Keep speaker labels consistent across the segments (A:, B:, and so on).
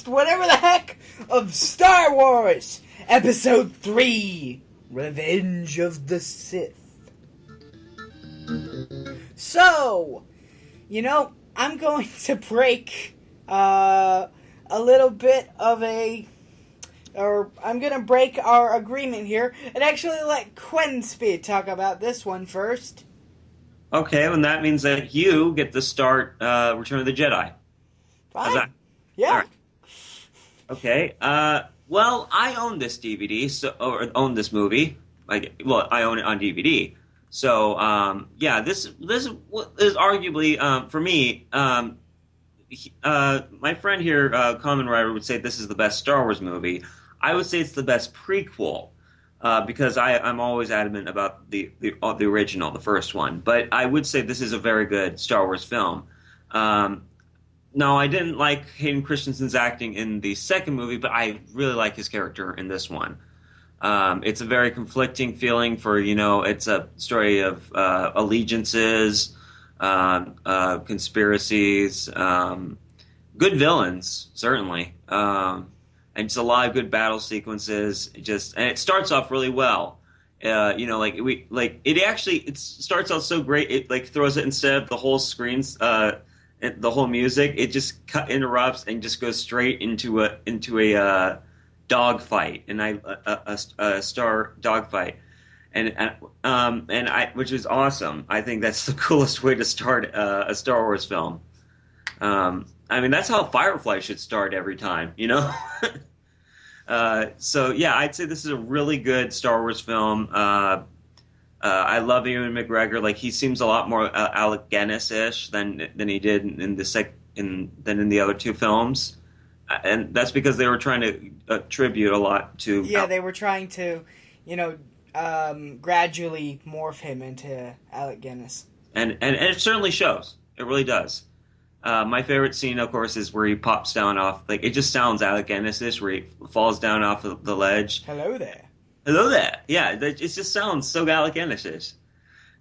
A: podcast, whatever the heck, of Star Wars, Episode 3, Revenge of the Sith. So, I'm going to break a little bit of I'm going to break our agreement here and actually let Quenspeed talk about this one first.
B: Okay, well, that means that you get to start Return of the Jedi.
A: Fine. Yeah.
B: All right. Okay. Well, I own this DVD, or own this movie. I own it on DVD. So, this is arguably, for me, my friend here, Common Rider, would say this is the best Star Wars movie. I would say it's the best prequel, because I'm always adamant about the original, the first one. But I would say this is a very good Star Wars film. No, I didn't like Hayden Christensen's acting in the second movie, but I really like his character in this one. It's a very conflicting feeling for, it's a story of allegiances, conspiracies, good villains, certainly, and just a lot of good battle sequences. And it starts off really well. It starts out so great. It throws it instead of the whole screens, the whole music. It just interrupts and just goes straight into a dog fight, and a star dog fight, which is awesome. I think that's the coolest way to start a Star Wars film. That's how Firefly should start every time, So yeah, I'd say this is a really good Star Wars film. I love Ewan McGregor. Like, he seems a lot more Alec Guinness-ish than he did in the other two films, and that's because they were trying to attribute a lot to.
A: Yeah, they were trying to, gradually morph him into Alec Guinness, and
B: it certainly shows. It really does. My favorite scene, of course, is where he pops down off. Like, it just sounds Alec Guinness-ish, where he falls down off the ledge.
A: Hello there.
B: Hello there. Yeah, it just sounds so Alec Guinness-ish.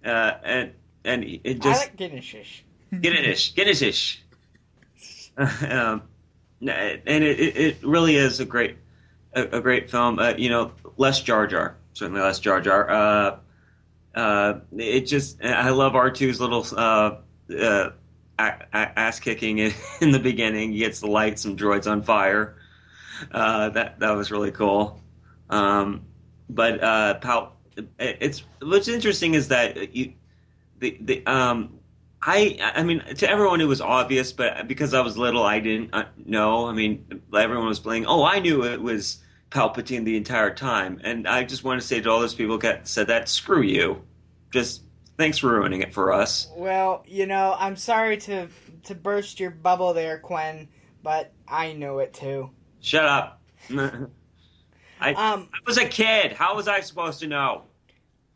B: And it just...
A: Alec Guinness-ish.
B: Guinness-ish. And it really is a great film. Less Jar Jar. Certainly less Jar Jar. I love R2's little ass-kicking in the beginning. He gets to light some droids on fire. That was really cool. But what's interesting is that to everyone it was obvious, but because I was little, I didn't know. Everyone was playing. Oh, I knew it was Palpatine the entire time, and I just want to say to all those people that said that, screw you. Just thanks for ruining it for us.
A: Well, I'm sorry to burst your bubble there, Quen, but I knew it too.
B: Shut up. I was a kid. How was I supposed to know?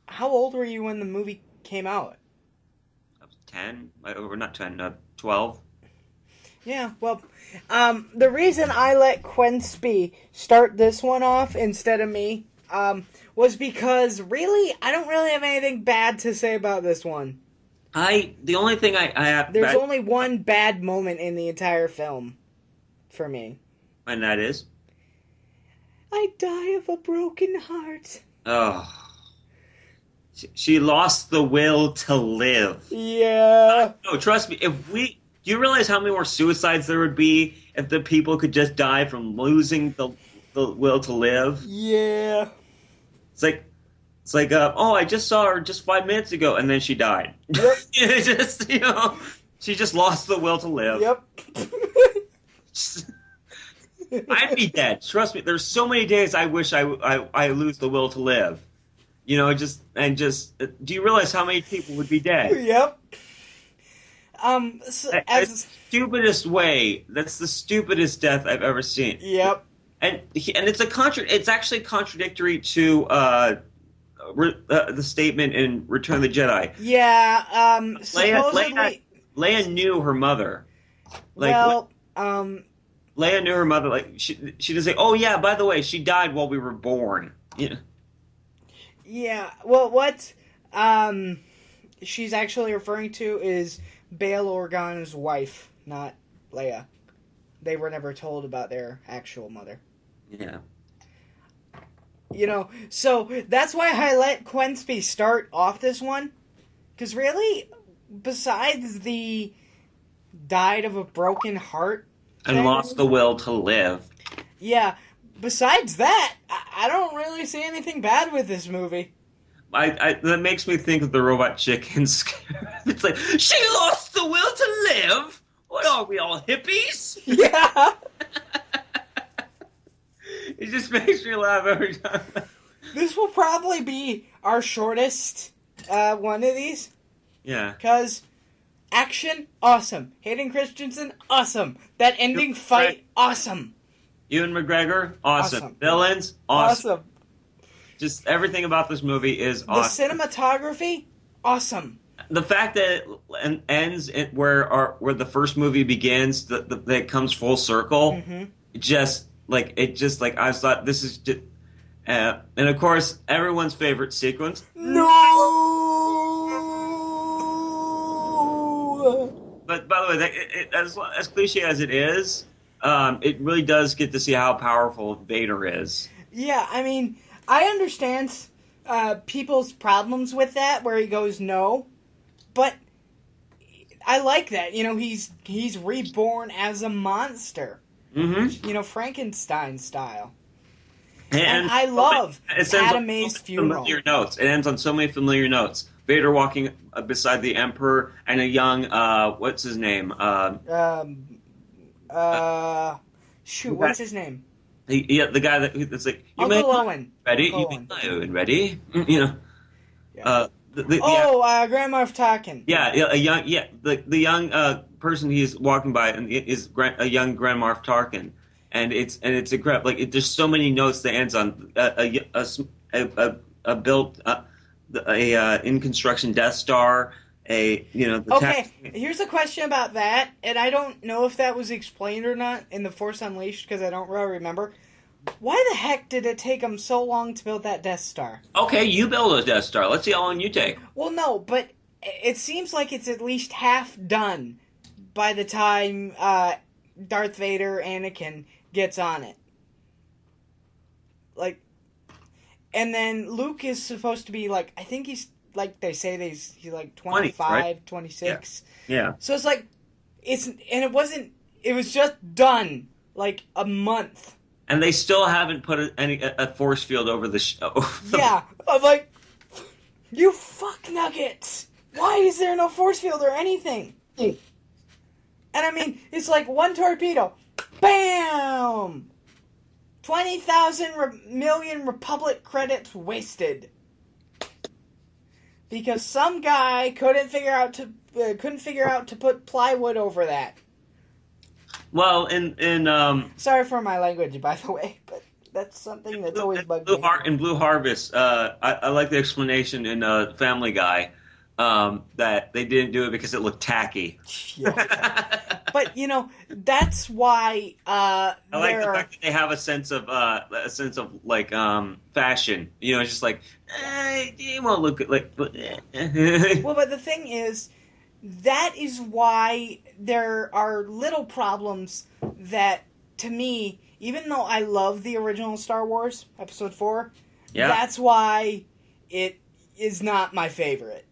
A: How old were you when the movie came out?
B: I was 10. Or not 10, 12.
A: Yeah, well, the reason I let Quenspe start this one off instead of me was because, really, I don't really have anything bad to say about this one.
B: The only thing I have...
A: There's only one bad moment in the entire film, for me.
B: And that is?
A: I die of a broken heart.
B: Oh. She lost the will to live.
A: Yeah.
B: No, trust me, do you realize how many more suicides there would be if the people could just die from losing the will to live?
A: Yeah.
B: It's like, I just saw her just 5 minutes ago, and then she died.
A: Yep.
B: She just lost the will to live.
A: Yep.
B: I'd be dead. Trust me. There's so many days I wish I lose the will to live. Do you realize how many people would be dead?
A: Yep.
B: Stupidest way. That's the stupidest death I've ever seen.
A: Yep.
B: And it's actually contradictory to the statement in Return of the Jedi.
A: Yeah. Supposedly,
B: Leia knew her mother. Leia knew her mother. Like, she didn't say, "Oh yeah, by the way, she died while we were born." Yeah.
A: Yeah. Well, what she's actually referring to is Bail Organa's wife, not Leia. they were never told about their actual mother.
B: Yeah.
A: You know, so that's why I let Quensby start off this one. Because really, besides the died of a broken heart
B: And
A: thing,
B: lost the will to live.
A: Yeah, besides that, I don't really see anything bad with this movie.
B: That makes me think of the Robot Chickens. It's like, she lost the will to live? What are we, all hippies?
A: Yeah!
B: It just makes me laugh every time.
A: This will probably be our shortest one of these.
B: Yeah.
A: Because action, awesome. Hayden Christensen, awesome. That ending fight, awesome.
B: Ewan McGregor, awesome. Villains, awesome. Just everything about this movie is awesome.
A: The cinematography, awesome.
B: The fact that it ends where the first movie begins, that it comes full circle,
A: Mm-hmm.
B: I thought this is just, and of course everyone's favorite sequence.
A: No.
B: But by the way, as cliche as it is, it really does get to see how powerful Vader is.
A: Yeah, I mean, I understand people's problems with that, where he goes no, but I like that. You know, he's reborn as a monster.
B: Mm-hmm.
A: You know, Frankenstein style.
B: And
A: I love Padme's funeral.
B: Familiar notes. It ends on so many familiar notes. Vader walking beside the Emperor and a young, what's his name?
A: What's his name?
B: The guy that's like,
A: Uncle Owen.
B: Ready?
A: Uncle
B: Owen, ready? You know.
A: Yeah. Grand Moff Tarkin.
B: The young person he's walking by is a young Grand Moff Tarkin, and it's incredible. Like there's so many notes that ends on a built in construction Death Star. Here's a question about that, and I don't know if that was explained or not in The Force Unleashed because I don't really remember. Why the heck did it take them so long to build that Death Star? Okay, you build a Death Star. Let's see how long you take.
A: Well, no, but it seems like it's at least half done by the time Darth Vader, Anakin, gets on it. Like, and then Luke is supposed to be like, I think he's like they say he's like 25,
B: 20, right?
A: 26.
B: Yeah.
A: So it's like it was just done like a month.
B: And they still haven't put a force field over the show.
A: Yeah, I'm like, you fuck nuggets. Why is there no force field or anything? And I mean, it's like one torpedo, bam, 20,000 million Republic credits wasted because some guy couldn't figure out to put plywood over that.
B: Well,
A: sorry for my language, by the way, but that's something that's always bugged me.
B: In Blue Harvest, I like the explanation in Family Guy that they didn't do it because it looked tacky.
A: Yeah. But that's why
B: I like the fact that they have a sense of like fashion. It's just like it won't look like.
A: Well, but the thing is, that is why there are little problems that, to me, even though I love the original Star Wars Episode 4, that's why it is not my favorite.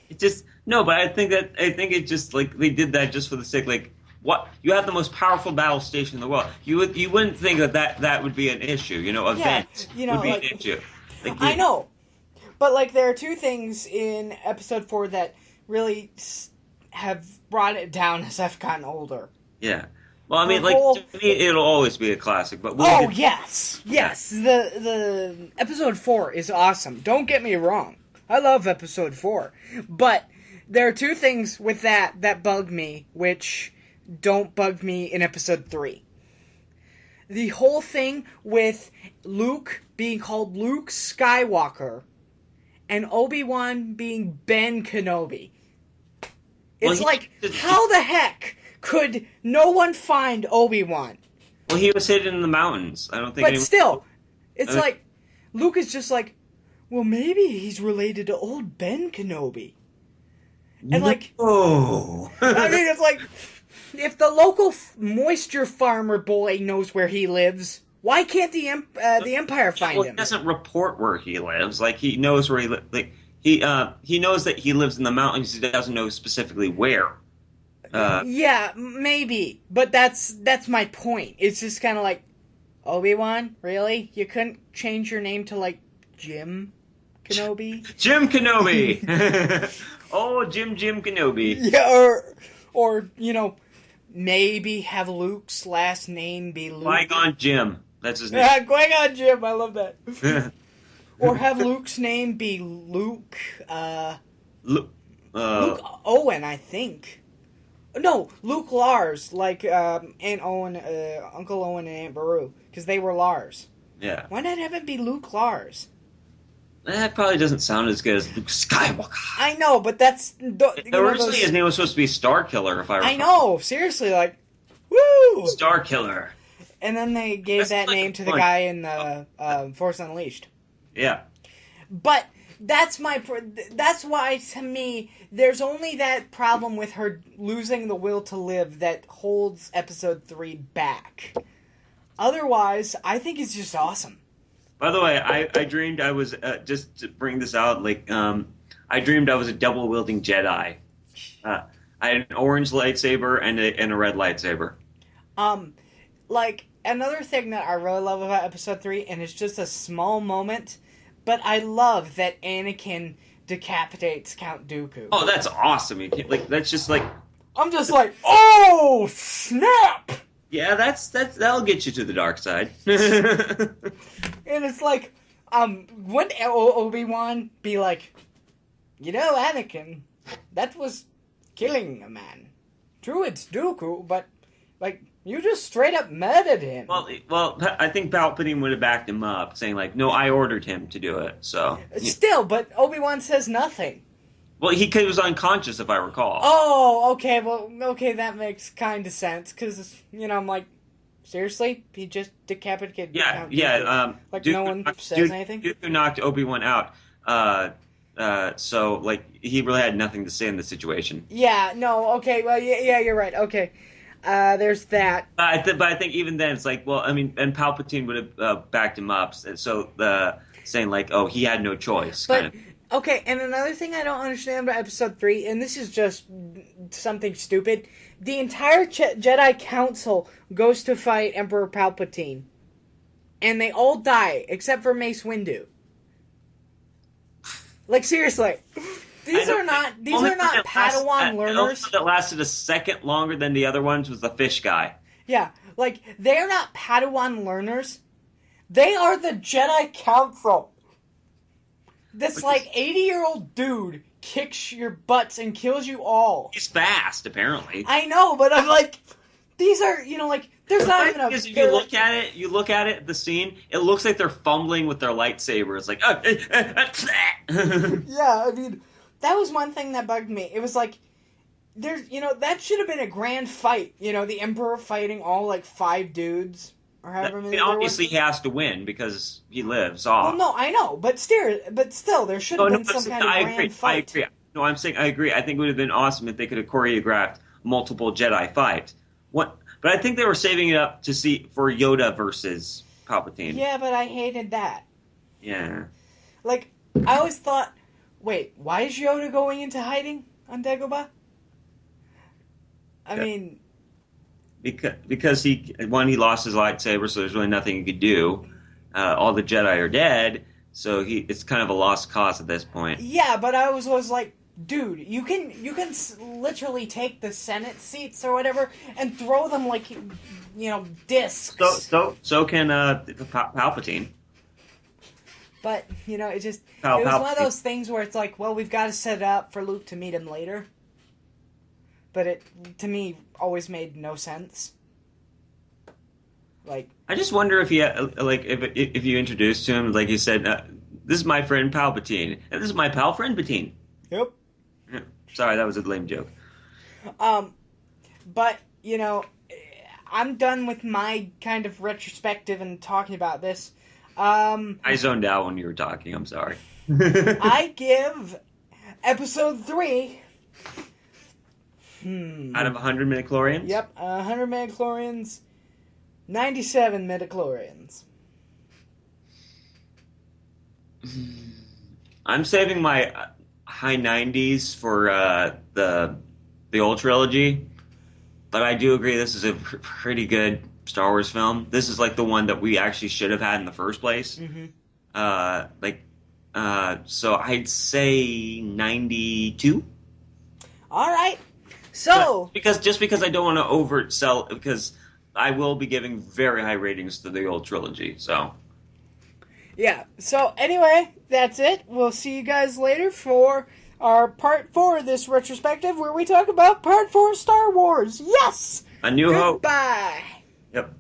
B: It just but I think it just like they did that just for the sake, like, what, you have the most powerful battle station in the world. You wouldn't think that would be an issue. Event would be an issue. Like,
A: I know, but like there are two things in Episode 4 that really have brought it down as I've gotten older.
B: Yeah. Well, I mean, to me, it'll always be a classic. But
A: yes. The Episode 4 is awesome. Don't get me wrong. I love Episode 4. But there are two things with that bug me, which don't bug me in Episode 3. The whole thing with Luke being called Luke Skywalker and Obi-Wan being Ben Kenobi. It's how the heck could no one find Obi-Wan?
B: Well, he was hidden in the mountains. I don't think.
A: But still, it's like Luke is just like, well, maybe he's related to old Ben Kenobi, and
B: I mean,
A: it's like, if the local moisture farmer boy knows where he lives, why can't the Empire find him?
B: He doesn't report where he lives. Like, he knows where he lives. Like, he knows that he lives in the mountains. He doesn't know specifically where.
A: Yeah, maybe, but that's my point. It's just kind of like, Obi-Wan, really? You couldn't change your name to like Jim Kenobi?
B: Jim Kenobi. Oh, Jim Kenobi.
A: Yeah, or maybe have Luke's last name be Luke.
B: Qui-Gon Jinn. That's his name.
A: Yeah, Qui-Gon Jinn. I love that. Or have Luke's name be Luke. Luke Owen, I think. No, Luke Lars, like Aunt Owen, Uncle Owen, and Aunt Beru, because they were Lars.
B: Yeah.
A: Why not have it be Luke Lars?
B: That probably doesn't sound as good as Luke Skywalker.
A: I know, but that's...
B: Originally, his name was supposed to be Starkiller, if I recall.
A: I know, seriously, like, woo!
B: Starkiller.
A: And then they gave that name to the guy in the Force Unleashed.
B: Yeah.
A: But that's why, to me, there's only that problem with her losing the will to live that holds Episode 3 back. Otherwise, I think it's just awesome.
B: By the way, I dreamed I was, just to bring this out, like, I dreamed I was a double-wielding Jedi. I had an orange lightsaber and a red lightsaber.
A: Like, another thing that I really love about Episode 3, and it's just a small moment, but I love that Anakin decapitates Count Dooku.
B: Oh, that's awesome. You can't, like, that's just like...
A: I'm just like, oh, snap!
B: Yeah, that'll get you to the dark side.
A: And it's like, wouldn't Obi-Wan be like, Anakin, that was killing a man. True, it's Dooku, but, like, you just straight up murdered him.
B: Well, I think Palpatine would have backed him up, saying, like, no, I ordered him to do it, so...
A: Still, but Obi-Wan says nothing.
B: Well, he was unconscious, if I recall.
A: Oh, okay, that makes kind of sense, because, I'm like, seriously? He just decapitated Count Dooku? Like, no one says anything?
B: Dooku knocked Obi-Wan out, so, like, he really had nothing to say in the situation.
A: Yeah, no, okay, well, yeah, you're right, okay. There's that.
B: But I think even then, it's like, well, I mean, and Palpatine would have backed him up, so saying, like, oh, he had no choice, kind of.
A: Okay, and another thing I don't understand about Episode 3, and this is just something stupid, the entire Jedi Council goes to fight Emperor Palpatine. And they all die, except for Mace Windu. Like, seriously. These are not Padawan learners. The only one
B: that lasted a second longer than the other ones was the fish guy.
A: Yeah, like, they're not Padawan learners. They are the Jedi Council. This, like, 80-year-old dude kicks your butts and kills you all.
B: He's fast, apparently.
A: I know, but I'm like, these are, like, there's not even a...
B: Because if you look at it, the scene, it looks like they're fumbling with their lightsaber. It's like,
A: yeah, I mean, that was one thing that bugged me. It was like, there's, that should have been a grand fight. The Emperor fighting all, like, 5 dudes. Or however many
B: obviously he has to win because he lives off.
A: Well, no, I know, but still, there should have been some kind of grand fight.
B: I agree. No, I'm saying I agree. I think it would have been awesome if they could have choreographed multiple Jedi fights. But I think they were saving it up to see for Yoda versus Palpatine.
A: Yeah, but I hated that.
B: Yeah.
A: Like, I always thought, wait, why is Yoda going into hiding on Dagobah? I mean...
B: Because he lost his lightsaber, so there's really nothing he could do. All the Jedi are dead, so it's kind of a lost cause at this point.
A: Yeah, but I was like, dude, you can literally take the Senate seats or whatever and throw them like, discs.
B: So can Palpatine.
A: But it just it was one of those things where it's like, well, we've got to set it up for Luke to meet him later. But it, to me, always made no sense. Like,
B: I just wonder if he, if you introduced to him, like you said, this is my friend Palpatine, and this is my pal friend Patine.
A: Yep.
B: Yeah. Sorry, that was a lame joke.
A: But I'm done with my kind of retrospective and talking about this.
B: I zoned out when you were talking. I'm sorry.
A: I give Episode 3
B: Out of 100 midichlorians?
A: Yep, 100 midichlorians, 97 midichlorians.
B: I'm saving my high 90s for the old trilogy, but I do agree this is a pretty good Star Wars film. This is like the one that we actually should have had in the first place.
A: Mm-hmm.
B: So I'd say 92.
A: All right. So
B: but because I don't want to oversell, because I will be giving very high ratings to the old trilogy. So
A: yeah. So anyway, that's it. We'll see you guys later for our part 4 of this retrospective, where we talk about part 4 of Star Wars. Yes.
B: A New Hope.
A: Goodbye.
B: Yep.